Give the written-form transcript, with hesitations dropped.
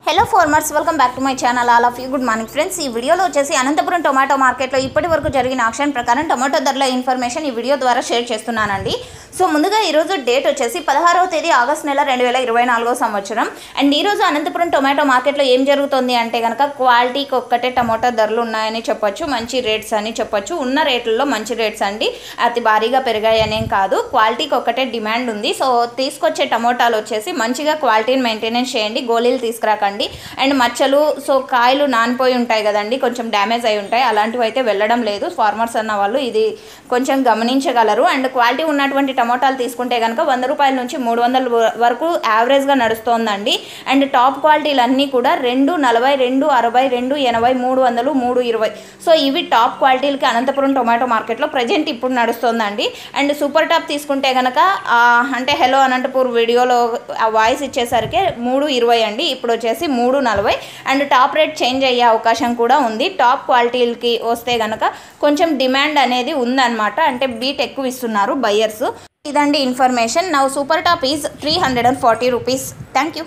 Hello farmers, welcome back to my channel. All of you good morning friends. ఈ వీడియోలో వచ్చేసి Anantapuram tomato మార్కెట్లో ఇప్పటి వరకు జరిగిన ఆక్షన్ ప్రకారం టొమాటో ధరల ఇన్ఫర్మేషన్ ఈ వీడియో ద్వారా షేర్ చేస్తున్నానండి. సో ముందుగా ఈరోజు డేట్ వచ్చేసి 16వ తేదీ ఆగస్ట్ నెల 2024 సంవత్సరం. అండ్ ఈరోజు అనంతపురం టొమాటో మార్కెట్లో ఏం జరుగుతుంది అంటే కనుక క్వాలిటీకి ఒక్కటే టొమాటో ధరలు ఉన్నాయని చెప్పొచ్చు, మంచి రేట్స్ అని చెప్పొచ్చు. ఉన్న రేట్లలో మంచి రేట్స్ అండి, అతి భారీగా పెరిగాయనేం కాదు, క్వాలిటీకి ఒక్కటే డిమాండ్ ఉంది. సో తీసుకొచ్చే టమోటాలు వచ్చేసి మంచిగా క్వాలిటీని మెయింటెనెన్స్ చేయండి, గోళీలు తీసుకురాకండి. అండ్ మచ్చలు, సో కాయలు నానిపోయి ఉంటాయి కదండి, కొంచెం డ్యామేజ్ అయి ఉంటాయి, అలాంటివి అయితే వెళ్ళడం లేదు. ఫార్మర్స్ అన్న వాళ్ళు ఇది కొంచెం గమనించగలరు. అండ్ క్వాలిటీ ఉన్నటువంటి టమోటాలు తీసుకుంటే కనుక 100 రూపాయల నుంచి 300 వరకు యావరేజ్గా నడుస్తోందండి. అండ్ టాప్ క్వాలిటీలు అన్నీ కూడా 240, 260, 280, 300, 320. సో ఇవి టాప్ క్వాలిటీలకి అనంతపురం టొమాటో మార్కెట్లో ప్రజెంట్ ఇప్పుడు నడుస్తుందండి. అండ్ సూపర్ టాప్ తీసుకుంటే కనుక అంటే హలో అనంతపూర్ వీడియోలో ఆ వాయిస్ ఇచ్చేసరికి 320 అండి, ఇప్పుడు వచ్చేసి 340. అండ్ టాప్ రేట్ చేంజ్ అయ్యే అవకాశం కూడా ఉంది. టాప్ క్వాలిటీలకి వస్తే కనుక కొంచెం డిమాండ్ అనేది ఉందన్నమాట, అంటే బీట్ ఎక్కువ ఇస్తున్నారు బయ్యర్స్. ఇదండి information. Now super top is 340 rupees. Thank you.